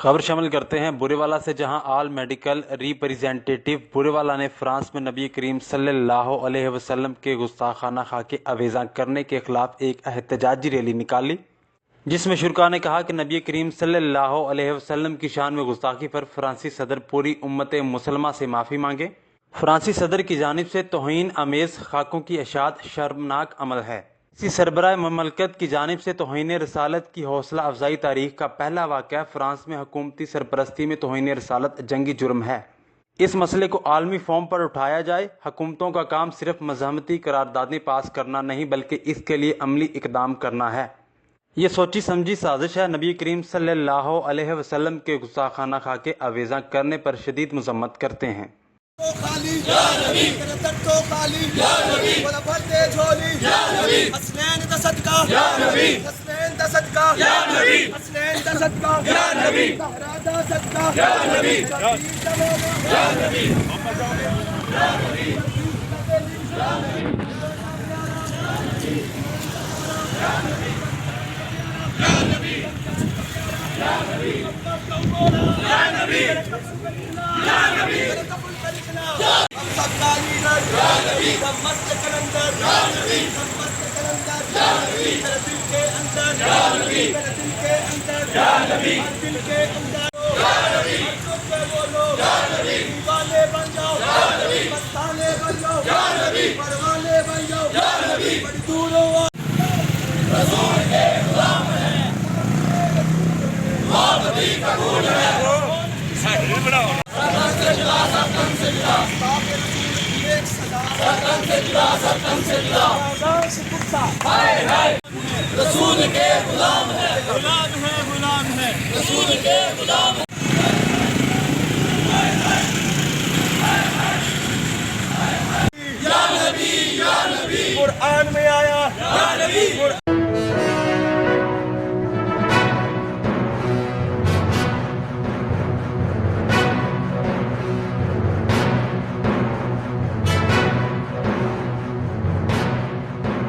खबर शामिल करते हैं बुरेवाला से, जहां आल मेडिकल रिप्रेजेंटेटिव बुरेवाला ने फ्रांस में नबी करीम सल्लल्लाहु अलैहि वसल्लम के गुस्ताखाना खाके अवेज़ा करने के खिलाफ एक एहतजाजी रैली निकाली, जिसमें शुरका ने कहा कि नबी करीम सल्लल्लाहु अलैहि वसल्लम की शान में गुस्ताखी पर फ्रांसी सदर पूरी उम्मत मुसलमा से माफ़ी मांगे। फ्रांसी सदर की जानिब से तौहीन आमेज़ खाकों की इशाअत शर्मनाक अमल है। इसी सरबराह ममलकत की जानिब से तौहीन रसालत की हौसला अफजाई तारीख का पहला वाक़या फ्रांस में हुकूमती सरपरस्ती में तौहीन रसालत जंगी जुर्म है। इस मसले को आलमी फॉर्म पर उठाया जाए। हुकूमतों का काम सिर्फ मज़हमती करारदादें पास करना नहीं, बल्कि इसके लिए अमली इकदाम करना है। ये सोची समझी साजिश है। नबी करीम सल्लल्लाहु अलैहि वसल्लम के गुस्ताखाना खाके अवेज़ा करने पर शदीद मज़म्मत करते हैं। रसूल के गुलाम है, गुलाम है, गुलाम है, रसूल के गुलाम है। या नबी कुरान में आया, या नबी